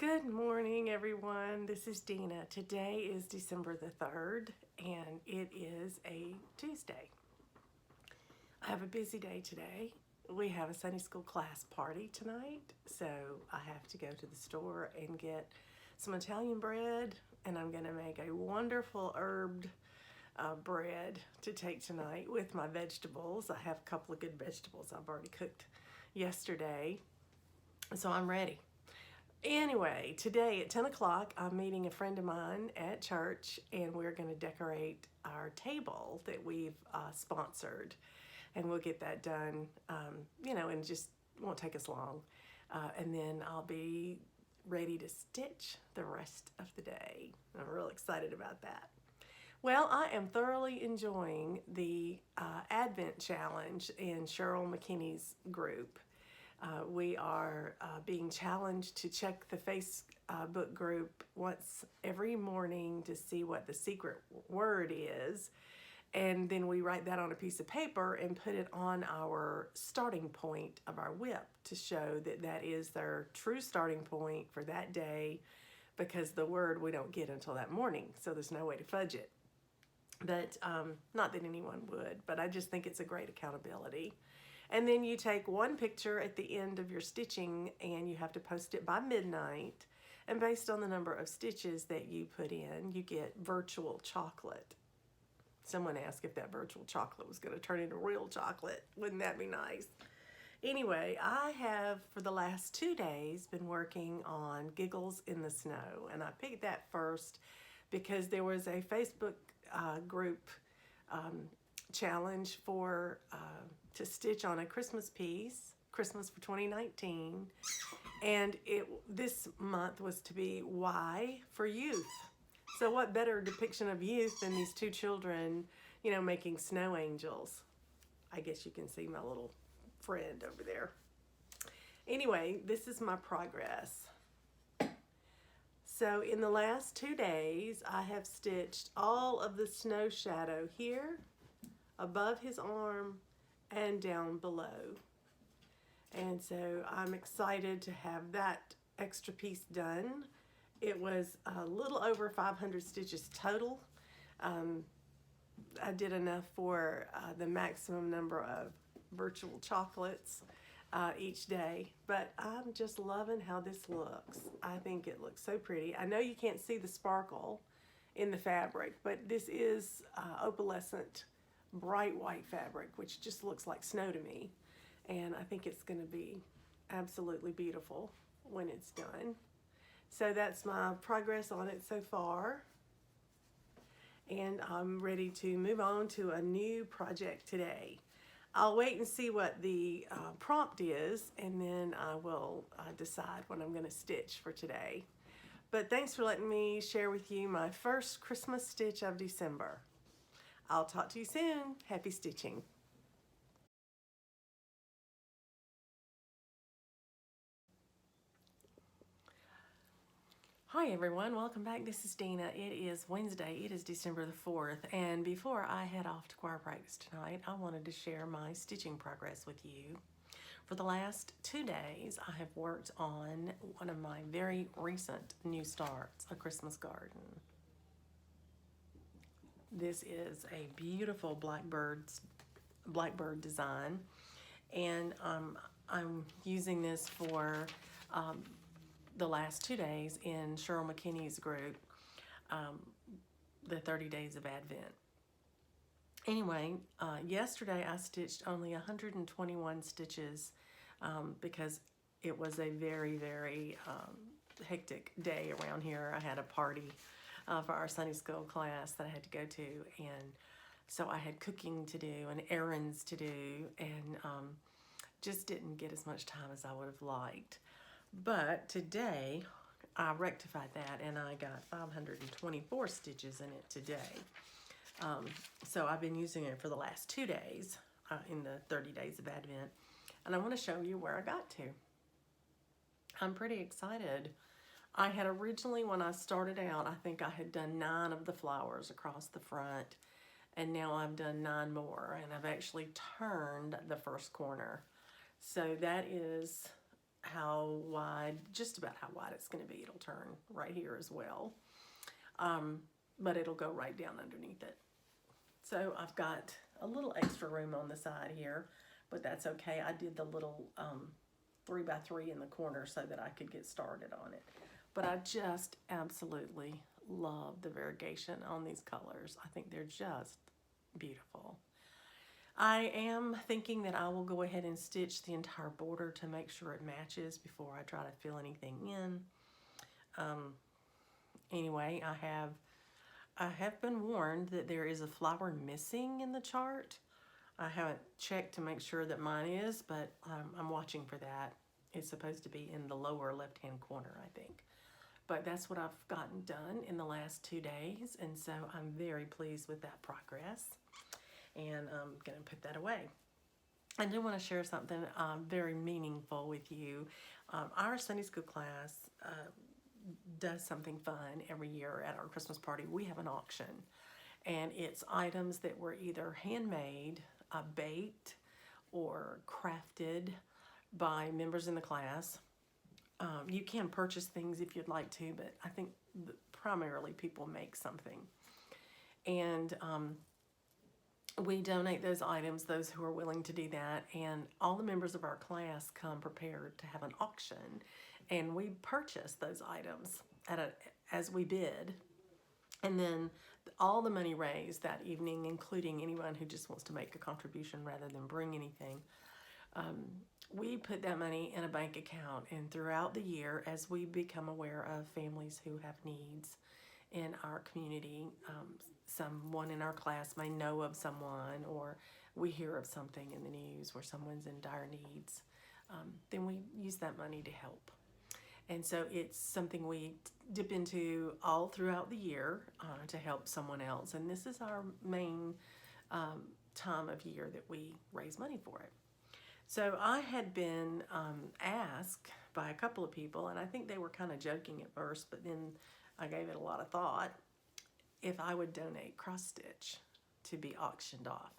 Good morning, everyone. This is Dina. Today is December the 3rd, and it is a Tuesday. I have a busy day today. We have a Sunday school class party tonight, so I have to go to the store and get some Italian bread, and I'm going to make a wonderful herbed bread to take tonight with my vegetables. I have a couple of good vegetables I've already cooked yesterday, so I'm ready. Anyway, today at 10 o'clock, I'm meeting a friend of mine at church, and we're going to decorate our table that we've sponsored. And we'll get that done, and just won't take us long. And then I'll be ready to stitch the rest of the day. I'm real excited about that. Well, I am thoroughly enjoying the Advent Challenge in Cheryl McKinney's group. We are being challenged to check the Facebook group once every morning to see what the secret word is. And then we write that on a piece of paper and put it on our starting point of our whip to show that that is their true starting point for that day, because the word we don't get until that morning. So there's no way to fudge it. But not that anyone would, but I just think it's a great accountability. And then you take one picture at the end of your stitching and you have to post it by midnight. And based on the number of stitches that you put in, you get virtual chocolate. Someone asked if that virtual chocolate was going to turn into real chocolate. Wouldn't that be nice? Anyway, I have for the last 2 days been working on Giggles in the Snow. And I picked that first because there was a Facebook group challenge for to stitch on a Christmas piece, Christmas for 2019, and this month was to be Y for youth. So what better depiction of youth than these two children, making snow angels? I guess you can see my little friend over there. Anyway, this is my progress. So in the last 2 days, I have stitched all of the snow shadow here, above his arm, and down below. And so I'm excited to have that extra piece done. It was a little over 500 stitches total. I did enough for the maximum number of virtual chocolates each day, but I'm just loving how this looks. I think it looks so pretty. I know you can't see the sparkle in the fabric, but this is opalescent bright white fabric, which just looks like snow to me. And I think it's going to be absolutely beautiful when it's done. So that's my progress on it so far. And I'm ready to move on to a new project today. I'll wait and see what the prompt is, and then I will decide what I'm going to stitch for today. But thanks for letting me share with you my first Christmas stitch of December. I'll talk to you soon. Happy stitching. Hi everyone, welcome back. This is Dina. It is Wednesday. It is December the 4th. And before I head off to choir practice tonight, I wanted to share my stitching progress with you. For the last 2 days, I have worked on one of my very recent new starts, a Christmas garden. This is a beautiful Blackbird design, and I'm using this for the last 2 days in Cheryl McKinney's group, the 30 Days of Advent. Anyway, yesterday I stitched only 121 stitches because it was a very, very hectic day around here. I had a party for our Sunday school class that I had to go to, and so I had cooking to do and errands to do, and just didn't get as much time as I would have liked. But today I rectified that, and I got 524 stitches in it today. So I've been using it for the last 2 days in the 30 Days of Advent, and I want to show you where I got to. I'm pretty excited. I had originally, when I started out, I think I had done 9 of the flowers across the front, and now I've done 9 more, and I've actually turned the first corner. So that is how wide, just about how wide it's going to be. It'll turn right here as well, but it'll go right down underneath it. So I've got a little extra room on the side here, but that's okay. I did the little 3x3 in the corner so that I could get started on it. But I just absolutely love the variegation on these colors. I think they're just beautiful. I am thinking that I will go ahead and stitch the entire border to make sure it matches before I try to fill anything in. Anyway, I have been warned that there is a flower missing in the chart. I haven't checked to make sure that mine is, but I'm watching for that. It's supposed to be in the lower left-hand corner, I think. But that's what I've gotten done in the last 2 days, and so I'm very pleased with that progress. And I'm going to put that away. I do want to share something very meaningful with you. Our Sunday school class does something fun every year at our Christmas party. We have an auction, and it's items that were either handmade, baked, or crafted by members in the class. You can purchase things if you'd like to, but I think primarily people make something. And we donate those items, those who are willing to do that, and all the members of our class come prepared to have an auction, and we purchase those items as we bid, and then all the money raised that evening, including anyone who just wants to make a contribution rather than bring anything, we put that money in a bank account, and throughout the year, as we become aware of families who have needs in our community, someone in our class may know of someone, or we hear of something in the news where someone's in dire needs, then we use that money to help. And so it's something we dip into all throughout the year to help someone else. And this is our main time of year that we raise money for it. So I had been asked by a couple of people, and I think they were kind of joking at first, but then I gave it a lot of thought, if I would donate cross stitch to be auctioned off.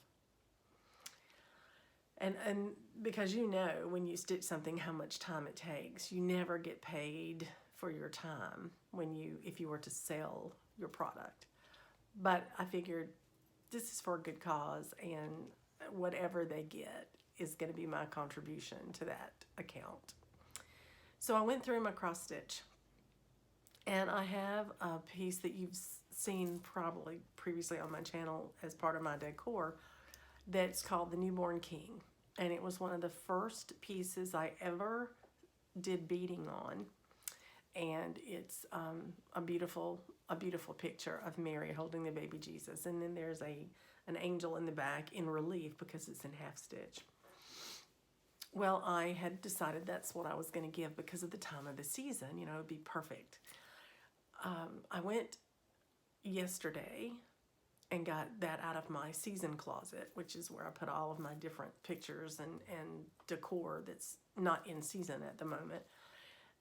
And because you know when you stitch something how much time it takes. You never get paid for your time if you were to sell your product. But I figured this is for a good cause, and whatever they get is going to be my contribution to that account. So I went through my cross stitch, and I have a piece that you've seen probably previously on my channel as part of my decor that's called the Newborn King. And it was one of the first pieces I ever did beading on. And it's a beautiful picture of Mary holding the baby Jesus. And then there's an angel in the back in relief because it's in half stitch. Well, I had decided that's what I was going to give because of the time of the season. You know, it would be perfect. I went yesterday and got that out of my season closet, which is where I put all of my different pictures and decor that's not in season at the moment.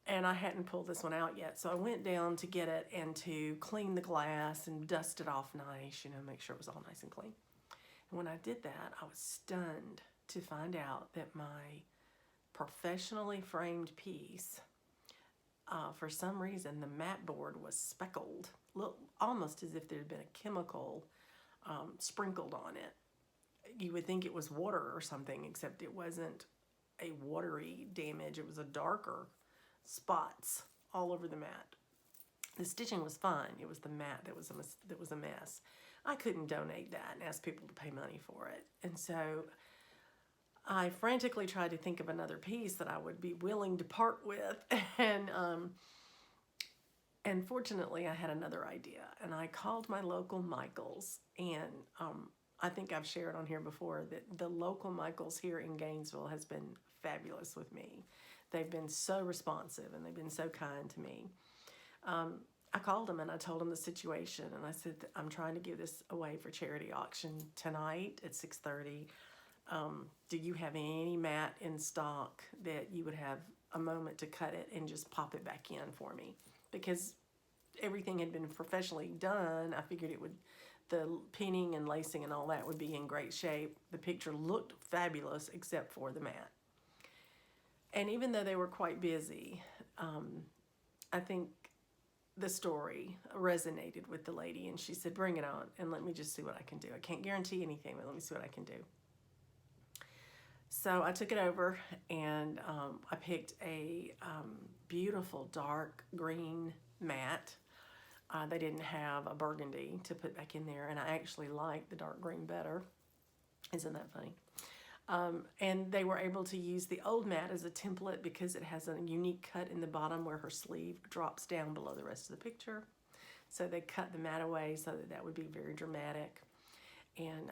And I hadn't pulled this one out yet. So I went down to get it and to clean the glass and dust it off nice, make sure it was all nice and clean. And when I did that, I was stunned to find out that my professionally framed piece, for some reason, the mat board was speckled, almost as if there had been a chemical sprinkled on it. You would think it was water or something, except it wasn't a watery damage. It was a darker spots all over the mat. The stitching was fine. It was the mat that was a mess. I couldn't donate that and ask people to pay money for it. And so I frantically tried to think of another piece that I would be willing to part with, and fortunately I had another idea, and I called my local Michaels, and I think I've shared on here before that the local Michaels here in Gainesville has been fabulous with me. They've been so responsive, and they've been so kind to me. I called them and I told them the situation, and I said, I'm trying to give this away for charity auction tonight at 6:30. Do you have any mat in stock that you would have a moment to cut it and just pop it back in for me? Because everything had been professionally done. I figured the pinning and lacing and all that would be in great shape. The picture looked fabulous except for the mat. And even though they were quite busy, I think the story resonated with the lady, and she said, bring it on and let me just see what I can do. I can't guarantee anything, but let me see what I can do. So I took it over, and I picked a beautiful dark green mat. They didn't have a burgundy to put back in there, and I actually like the dark green better. Isn't that funny? And they were able to use the old mat as a template because it has a unique cut in the bottom where her sleeve drops down below the rest of the picture. So they cut the mat away so that that would be very dramatic. And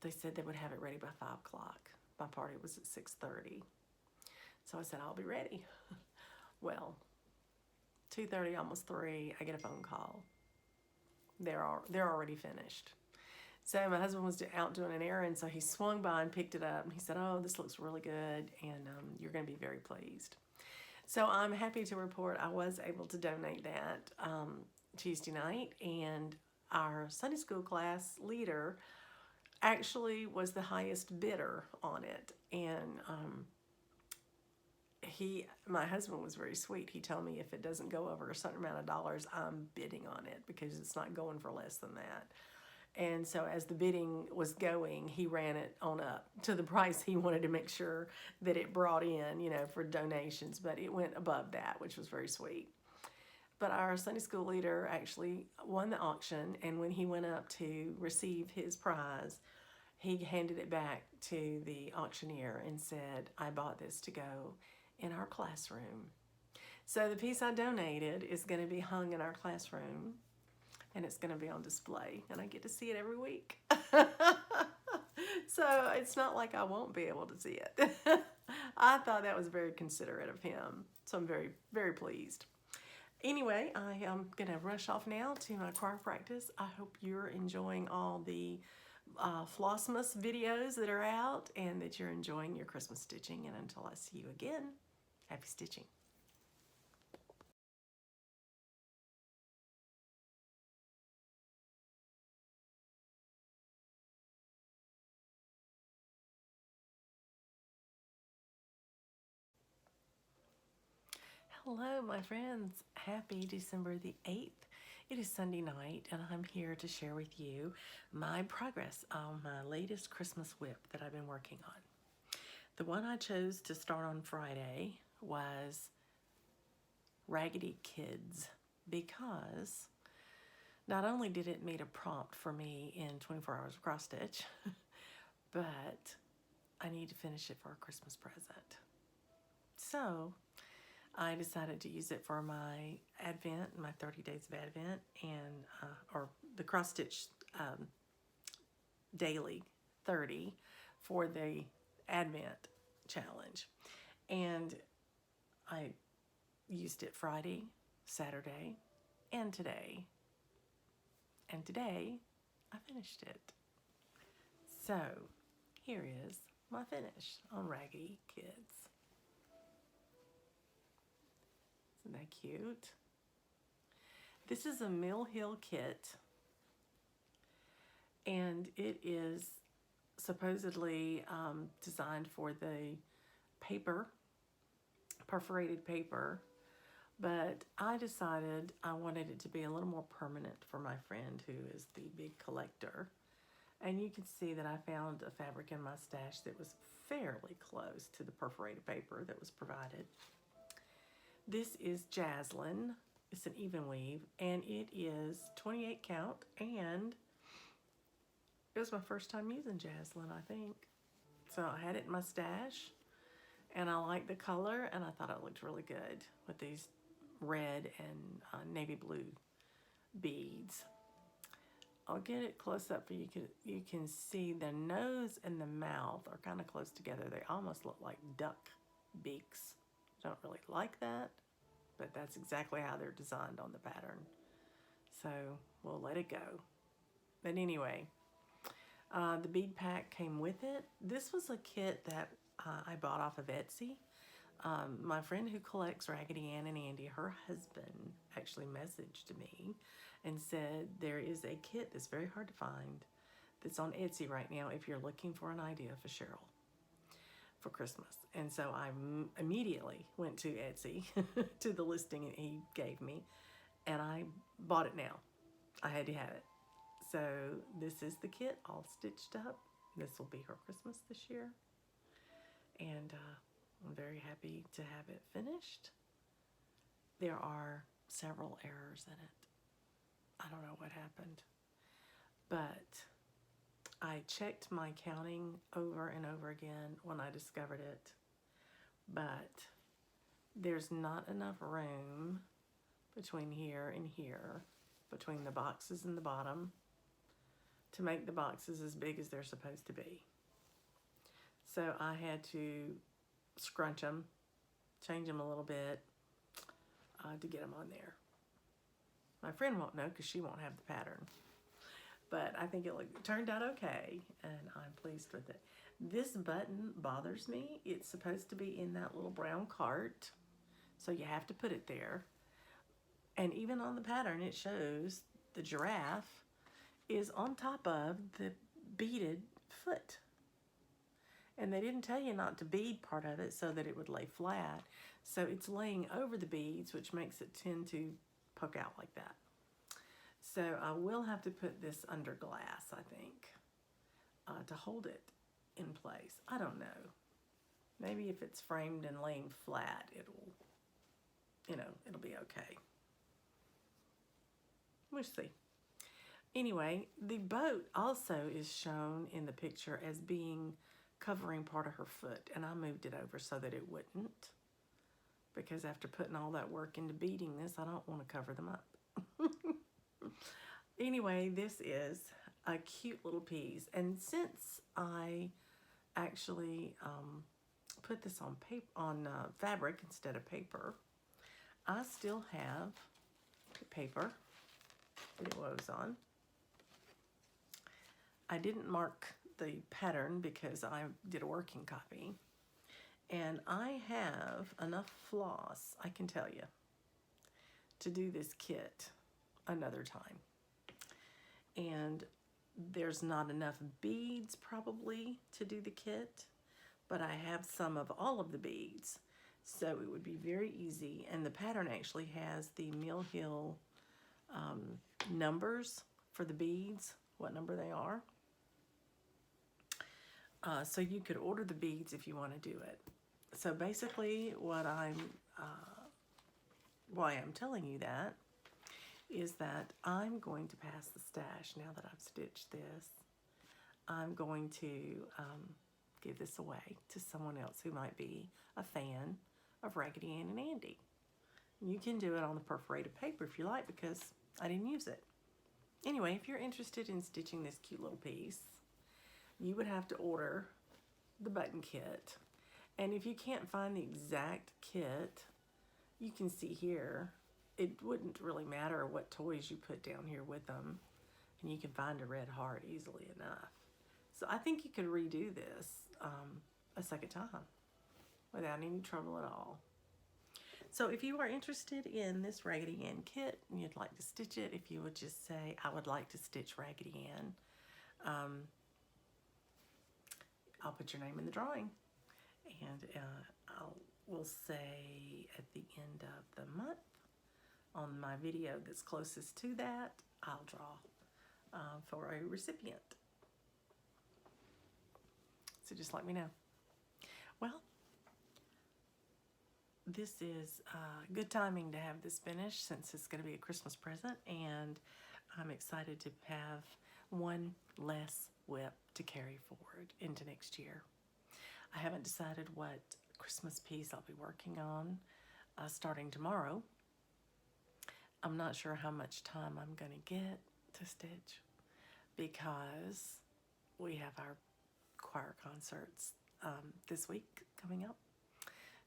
they said they would have it ready by 5 o'clock. My party was at 6:30. So I said, I'll be ready. Well, 2:30, almost 3, I get a phone call. They're already finished. So my husband was out doing an errand, so he swung by and picked it up. And he said, oh, this looks really good, and you're going to be very pleased. So I'm happy to report I was able to donate that Tuesday night, and our Sunday school class leader actually was the highest bidder on it. And my husband was very sweet. He told me if it doesn't go over a certain amount of dollars, I'm bidding on it because it's not going for less than that. And so as the bidding was going, he ran it on up to the price he wanted to make sure that it brought in, for donations. But it went above that, which was very sweet. But our Sunday school leader actually won the auction. And when he went up to receive his prize, he handed it back to the auctioneer and said, I bought this to go in our classroom. So the piece I donated is going to be hung in our classroom. And it's going to be on display, and I get to see it every week. So it's not like I won't be able to see it. I thought that was very considerate of him, so I'm very, very pleased. Anyway, I am going to rush off now to my choir practice. I hope you're enjoying all the Flossmas videos that are out, and that you're enjoying your Christmas stitching. And until I see you again, happy stitching. Hello, my friends. Happy December the 8th. It is Sunday night, and I'm here to share with you my progress on my latest Christmas whip that I've been working on. The one I chose to start on Friday was Raggedy Kids, because not only did it meet a prompt for me in 24 hours of cross stitch, but I need to finish it for a Christmas present. So I decided to use it for my Advent, my 30 days of Advent, and or the cross stitch daily 30 for the Advent challenge. And I used it Friday, Saturday, and today. And today I finished it. So here is my finish on Raggedy Kids. Isn't that cute? This is a Mill Hill kit, and it is supposedly designed for the paper, perforated paper, but I decided I wanted it to be a little more permanent for my friend who is the big collector. And you can see that I found a fabric in my stash that was fairly close to the perforated paper that was provided. This is Jaslyn. It's an even weave, and it is 28 count, and it was my first time using Jaslyn, I think. So I had it in my stash, and I liked the color, and I thought it looked really good with these red and navy blue beads. I'll get it close up for you. You can see the nose and the mouth are kind of close together. They almost look like duck beaks. Don't really like that, but that's exactly how they're designed on the pattern. So we'll let it go. But anyway, the bead pack came with it. This was a kit that I bought off of Etsy. My friend who collects Raggedy Ann and Andy, her husband actually messaged me and said there is a kit that's very hard to find that's on Etsy right now if you're looking for an idea for Cheryl. for Christmas. And so I immediately went to Etsy to the listing he gave me, and I bought it now. I had to have it. So this is the kit all stitched up. This will be her Christmas this year. And I'm very happy to have it finished. There are several errors in it. I don't know what happened, but I checked my counting over and over again when I discovered it, but there's not enough room between here and here, between the boxes and the bottom, to make the boxes as big as they're supposed to be. So I had to scrunch them, change them a little bit to get them on there. My friend won't know because she won't have the pattern. But I think it turned out okay, and I'm pleased with it. This button bothers me. It's supposed to be in that little brown cart, so you have to put it there. And even on the pattern, it shows the giraffe is on top of the beaded foot. And they didn't tell you not to bead part of it so that it would lay flat. So it's laying over the beads, which makes it tend to poke out like that. So I will have to put this under glass, I think, to hold it in place. I don't know. Maybe if it's framed and laying flat, it'll be okay. We'll see. Anyway, the boat also is shown in the picture as being covering part of her foot, and I moved it over so that it wouldn't, because after putting all that work into beading this, I don't want to cover them up. Anyway, this is a cute little piece, and since I actually put this on fabric instead of paper, I still have the paper that it was on. I didn't mark the pattern because I did a working copy, and I have enough floss, I can tell you, to do this kit another time. And there's not enough beads probably to do the kit, but I have some of all of the beads, so it would be very easy. And the pattern actually has the Mill Hill numbers for the beads, what number they are. So you could order the beads if you want to do it. So basically why I'm telling you that is that I'm going to pass the stash now that I've stitched this. I'm going to give this away to someone else who might be a fan of Raggedy Ann and Andy. You can do it on the perforated paper if you like, because I didn't use it. Anyway, if you're interested in stitching this cute little piece, you would have to order the button kit. And if you can't find the exact kit, you can see here, it wouldn't really matter what toys you put down here with them, and you can find a red heart easily enough. So I think you could redo this a second time without any trouble at all. So if you are interested in this Raggedy Ann kit and you'd like to stitch it, if you would just say, I would like to stitch Raggedy Ann, I'll put your name in the drawing, and we'll say at the end of the month, on my video that's closest to that, I'll draw for a recipient. So just let me know. Well, this is good timing to have this finished since it's going to be a Christmas present, and I'm excited to have one less whip to carry forward into next year. I haven't decided what Christmas piece I'll be working on starting tomorrow. I'm not sure how much time I'm going to get to stitch because we have our choir concerts this week coming up.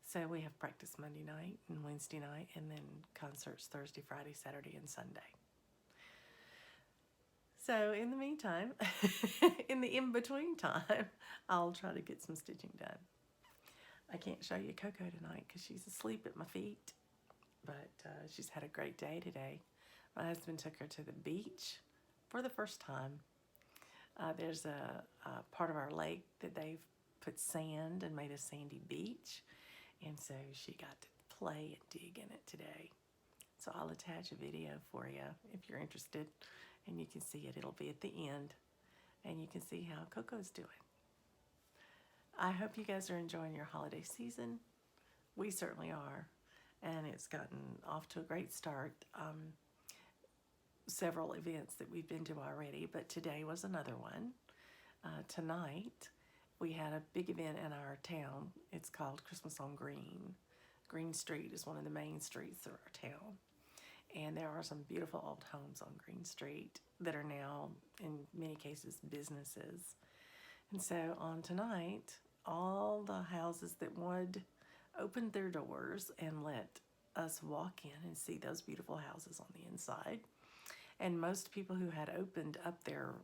So we have practice Monday night and Wednesday night, and then concerts Thursday, Friday, Saturday, and Sunday. So in the meantime, in the in-between time, I'll try to get some stitching done. I can't show you Coco tonight because she's asleep at my feet, but she's had a great day today. My husband took her to the beach for the first time. There's a part of our lake that they've put sand and made a sandy beach. And so she got to play and dig in it today. So I'll attach a video for you if you're interested, and you can see it. It'll be at the end, and you can see how Coco's doing. I hope you guys are enjoying your holiday season. We certainly are, and it's gotten off to a great start. Several events that we've been to already, but today was another one. Tonight, we had a big event in our town. It's called Christmas on Green. Green Street is one of the main streets of our town. And there are some beautiful old homes on Green Street that are now, in many cases, businesses. And so on tonight, all the houses that would opened their doors and let us walk in and see those beautiful houses on the inside. And most people who had opened up their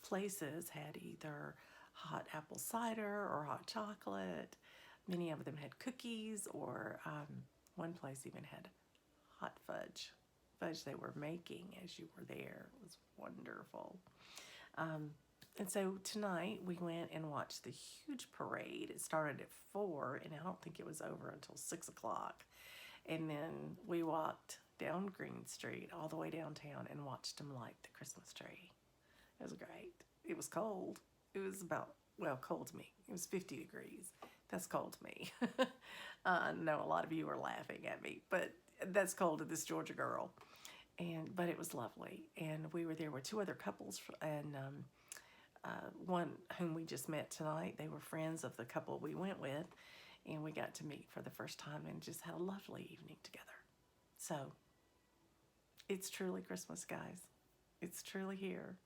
places had either hot apple cider or hot chocolate. Many of them had cookies, or one place even had hot fudge they were making as you were there. It was wonderful. And so tonight we went and watched the huge parade. It started at 4, and I don't think it was over until 6 o'clock. And then we walked down Green Street all the way downtown and watched them light the Christmas tree. It was great. It was cold. It was about, well, cold to me. It was 50 degrees. That's cold to me. I know a lot of you are laughing at me, but that's cold to this Georgia girl. But it was lovely. And we were there with 2 other couples, and one whom we just met tonight. They were friends of the couple we went with, and we got to meet for the first time and just had a lovely evening together. So it's truly Christmas, guys. It's truly here.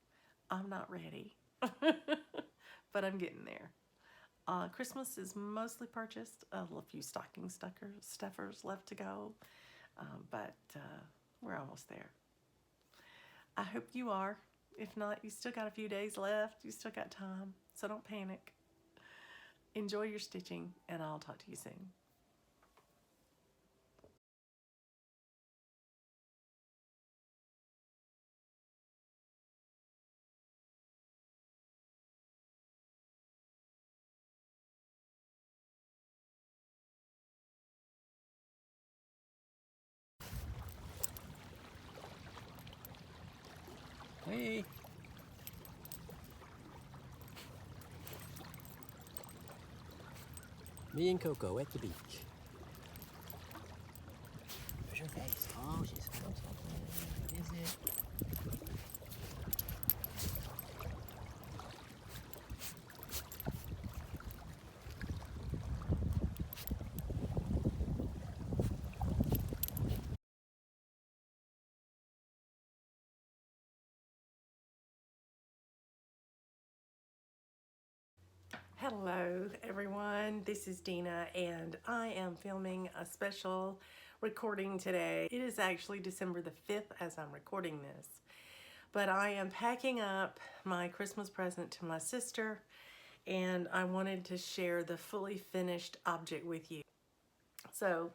I'm not ready, but I'm getting there. Christmas is mostly purchased. A few stocking stuffers left to go, but we're almost there. I hope you are. If not, you still got a few days left. You still got time, so don't panic. Enjoy your stitching, and I'll talk to you soon. Hey. Me and Coco at the beach. Where's her face? Oh, she's found something. What is it? Hello, everyone. This is Dina, and I am filming a special recording today. It is actually December the 5th as I'm recording this, but I am packing up my Christmas present to my sister, and I wanted to share the fully finished object with you. So,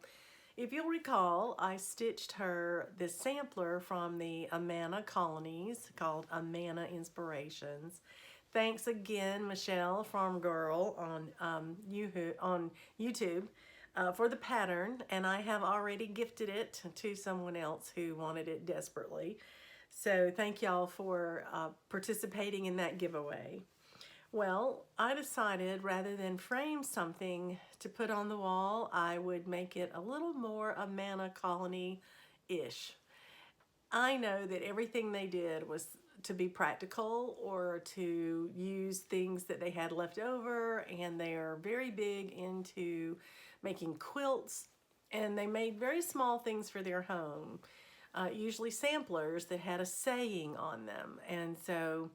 if you'll recall, I stitched her this sampler from the Amana colonies called Amana Inspirations. Thanks again, Michelle Farm Girl on YouTube for the pattern, and I have already gifted it to someone else who wanted it desperately. So thank y'all for participating in that giveaway. Well, I decided rather than frame something to put on the wall, I would make it a little more Amana colony-ish. I know that everything they did was to be practical or to use things that they had left over, and they are very big into making quilts, and they made very small things for their home, usually samplers that had a saying on them. And so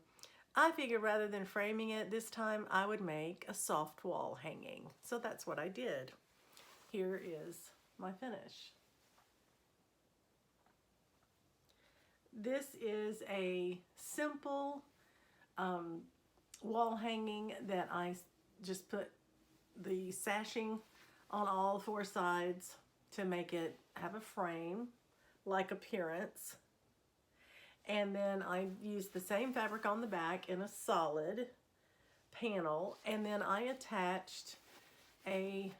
I figured rather than framing it this time, I would make a soft wall hanging. So that's what I did. Here is my finish. This is a simple wall hanging that I just put the sashing on all 4 sides to make it have a frame-like appearance. And then I used the same fabric on the back in a solid panel, and then I attached a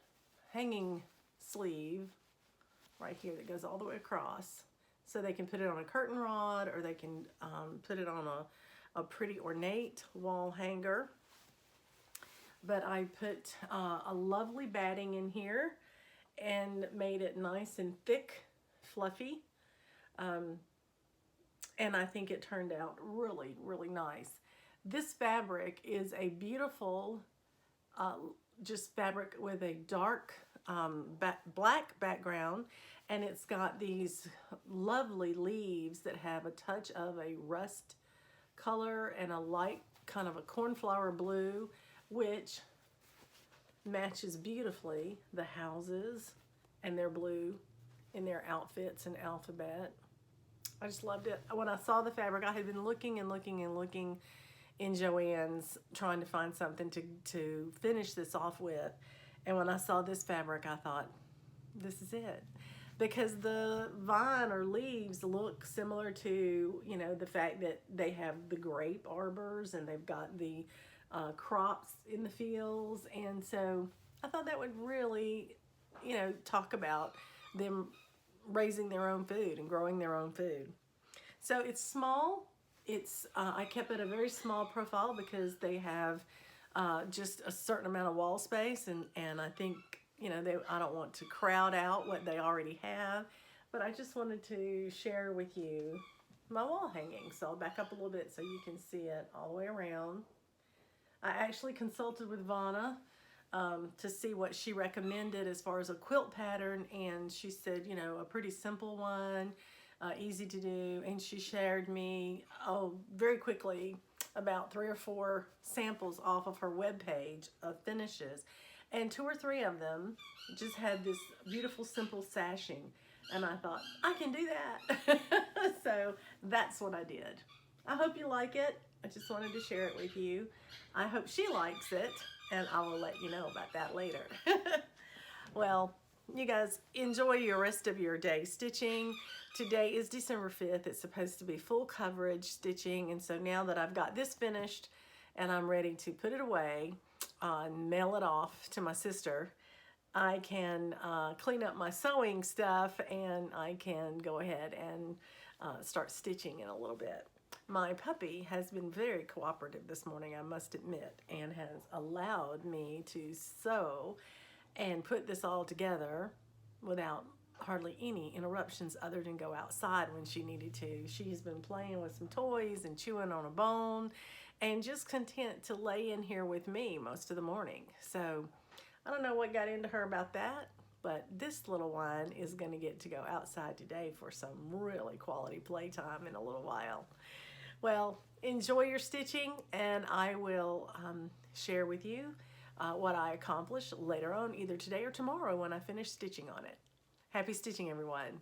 hanging sleeve right here that goes all the way across, so they can put it on a curtain rod, or they can put it on a pretty ornate wall hanger. But I put a lovely batting in here and made it nice and thick, fluffy. And I think it turned out really, really nice. This fabric is a beautiful, just fabric with a dark black background, and it's got these lovely leaves that have a touch of a rust color and a light kind of a cornflower blue, which matches beautifully the houses and their blue in their outfits and alphabet. I just loved it. When I saw the fabric, I had been looking and looking and looking in Joann's, trying to find something to finish this off with. And when I saw this fabric, I thought, this is it. Because the vine or leaves look similar to, you know, the fact that they have the grape arbors and they've got the crops in the fields. And so I thought that would really, you know, talk about them raising their own food and growing their own food. So it's small. It's I kept it a very small profile because they have just a certain amount of wall space, and I think, you know, I don't want to crowd out what they already have, but I just wanted to share with you my wall hanging. So I'll back up a little bit so you can see it all the way around. I actually consulted with Vanna to see what she recommended as far as a quilt pattern, and she said, you know, a pretty simple one, easy to do, and she shared me, very quickly, about 3 or 4 samples off of her webpage of finishes, and 2 or 3 of them just had this beautiful simple sashing, and I thought, I can do that. So that's what I did. I hope you like it. I just wanted to share it with you. I hope she likes it, and I will let you know about that later. Well, you guys enjoy your rest of your day stitching. Today is December 5th. It's supposed to be full coverage stitching, and so now that I've got this finished and I'm ready to put it away and mail it off to my sister, I can clean up my sewing stuff, and I can go ahead and start stitching in a little bit. My puppy has been very cooperative this morning, I must admit, and has allowed me to sew and put this all together without hardly any interruptions other than go outside when she needed to. She's been playing with some toys and chewing on a bone and just content to lay in here with me most of the morning. So I don't know what got into her about that, but this little one is going to get to go outside today for some really quality playtime in a little while. Well, enjoy your stitching, and I will share with you what I accomplish later on, either today or tomorrow when I finish stitching on it. Happy stitching, everyone.